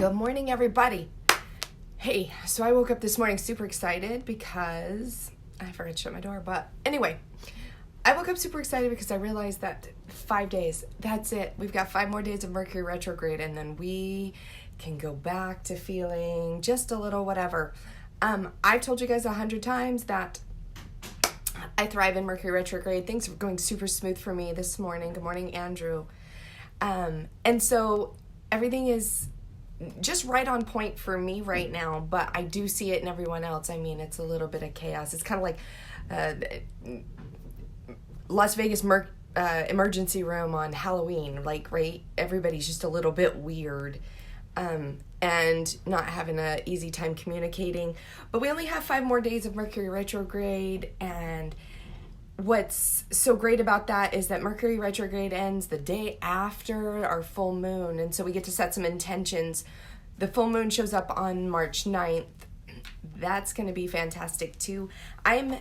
Good morning, everybody. Hey, so I woke up this morning super excited because I forgot to shut my door. But anyway, I woke up super excited because I realized that 5 days, that's it. We've got 5 more days of Mercury retrograde, and then we can go back to feeling just a little whatever. I've told you guys 100 times that I thrive in Mercury retrograde. Things are going super smooth for me this morning. Good morning, Andrew. And so everything is just right on point for me right now, but I do see it in everyone else. I mean, it's a little bit of chaos. It's kind of like Las Vegas emergency room on Halloween, like, right? Everybody's just a little bit weird and not having an easy time communicating. But we only have 5 more days of Mercury retrograde, and what's so great about that is that Mercury retrograde ends the day after our full moon, and so we get to set some intentions. The full moon shows up on March 9th. That's going to be fantastic too. I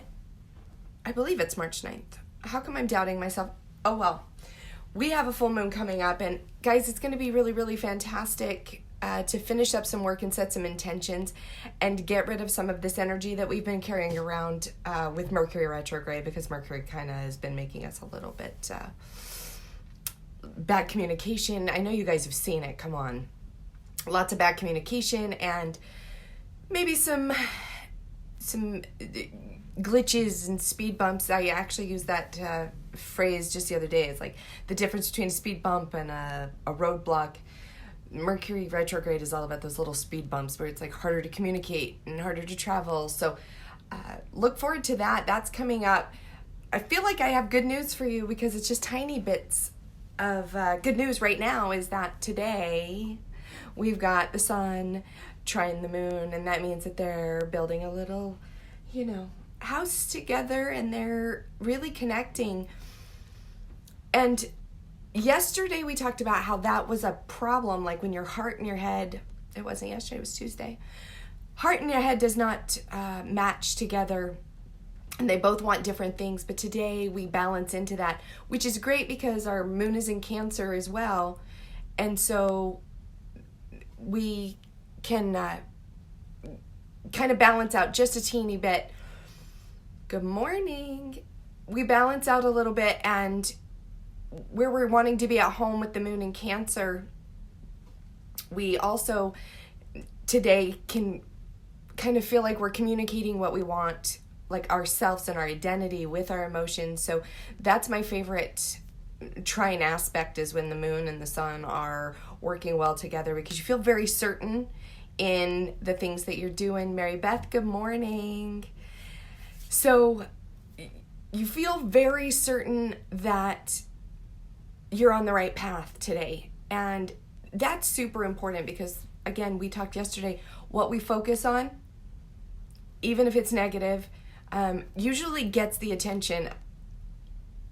believe it's March 9th. How come I'm doubting myself? Oh well. We have a full moon coming up, and guys, it's going to be really, really fantastic to finish up some work and set some intentions and get rid of some of this energy that we've been carrying around with Mercury retrograde, because Mercury kind of has been making us a little bit bad communication. I know you guys have seen it. Come on. Lots of bad communication and maybe some glitches and speed bumps. I actually used that phrase just the other day. It's like the difference between a speed bump and a roadblock. Mercury retrograde is all about those little speed bumps where it's like harder to communicate and harder to travel. So look forward to that. That's coming up. I feel like I have good news for you because it's just tiny bits of good news right now. Is that today we've got the sun trine the moon, and that means that they're building a little, house together, and they're really connecting. And yesterday we talked about how that was a problem, like when your heart and your head, it wasn't yesterday, it was Tuesday, heart and your head does not match together, and they both want different things. But today we balance into that, which is great because our moon is in Cancer as well, and so we can kind of balance out just a teeny bit. Good morning. We balance out a little bit, and where we're wanting to be at home with the moon in Cancer, we also today can kind of feel like we're communicating what we want, like ourselves and our identity with our emotions. So that's my favorite trine aspect, is when the moon and the sun are working well together, because you feel very certain in the things that you're doing. Mary Beth, good morning. So you feel very certain that you're on the right path today. And that's super important because, again, we talked yesterday, what we focus on, even if it's negative, usually gets the attention,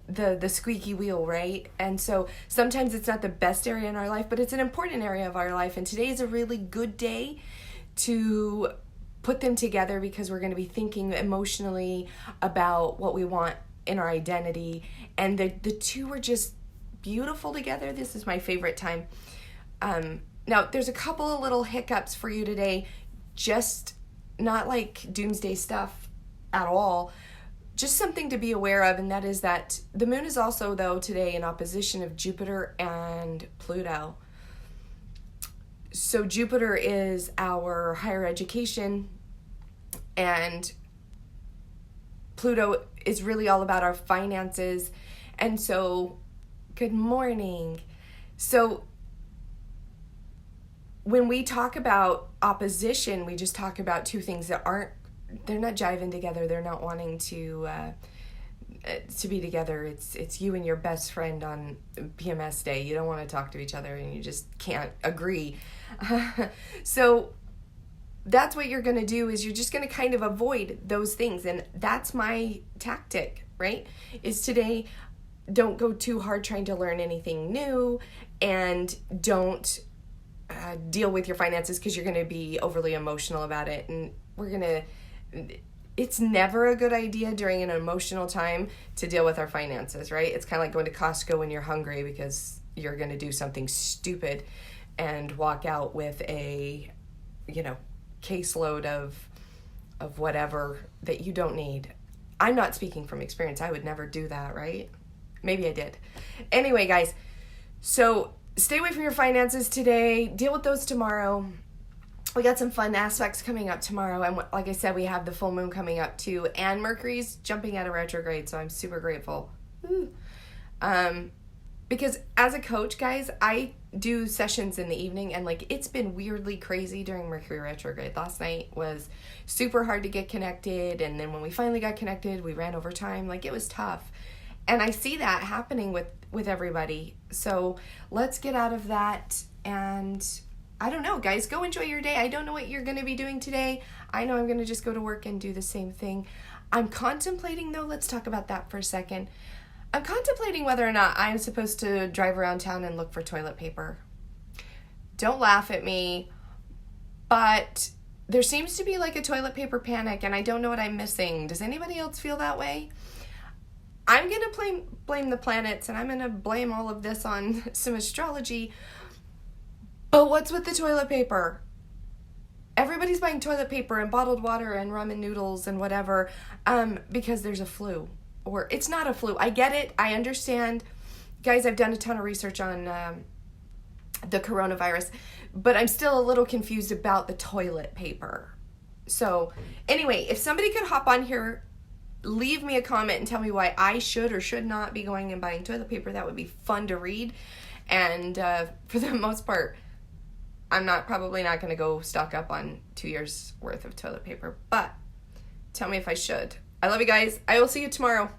the squeaky wheel, right? And so sometimes it's not the best area in our life, but it's an important area of our life. And today is a really good day to put them together, because we're going to be thinking emotionally about what we want in our identity. And the two are just beautiful together. This is my favorite time. Now, there's a couple of little hiccups for you today, just not like doomsday stuff at all, just something to be aware of, and that is that the moon is also, though, today in opposition of Jupiter and Pluto. So Jupiter is our higher education, and Pluto is really all about our finances. And so, good morning. So when we talk about opposition, we just talk about two things that they're not jiving together. They're not wanting to be together. It's you and your best friend on PMS day. You don't want to talk to each other, and you just can't agree. So that's what you're going to do, is you're just going to kind of avoid those things. And that's my tactic, right? Is today, don't go too hard trying to learn anything new, and don't deal with your finances because you're going to be overly emotional about it. And it's never a good idea during an emotional time to deal with our finances, right? It's kind of like going to Costco when you're hungry because you're going to do something stupid. and walk out with a, caseload of whatever that you don't need. I'm not speaking from experience. I would never do that, right? Maybe I did. Anyway, guys, so stay away from your finances today. Deal with those tomorrow. We got some fun aspects coming up tomorrow. And like I said, we have the full moon coming up too. And Mercury's jumping out of retrograde, so I'm super grateful. Because as a coach, guys, I do sessions in the evening, and it's been weirdly crazy during Mercury retrograde. Last night was super hard to get connected, and then when we finally got connected, we ran over time. It was tough. And I see that happening with everybody. So let's get out of that. And I don't know, guys, go enjoy your day. I don't know what you're going to be doing today. I know I'm going to just go to work and do the same thing. I'm contemplating, though, let's talk about that for a second. I'm contemplating whether or not I'm supposed to drive around town and look for toilet paper. Don't laugh at me, but there seems to be a toilet paper panic, and I don't know what I'm missing. Does anybody else feel that way? I'm going to blame the planets, and I'm going to blame all of this on some astrology. But what's with the toilet paper? Everybody's buying toilet paper and bottled water and ramen noodles and whatever because there's a flu. Or it's not a flu. I get it. I understand. Guys, I've done a ton of research on the coronavirus, but I'm still a little confused about the toilet paper. So anyway, if somebody could hop on here, leave me a comment and tell me why I should or should not be going and buying toilet paper. That would be fun to read. And for the most part, I'm probably not going to go stock up on 2 years worth of toilet paper, but tell me if I should. I love you guys. I will see you tomorrow.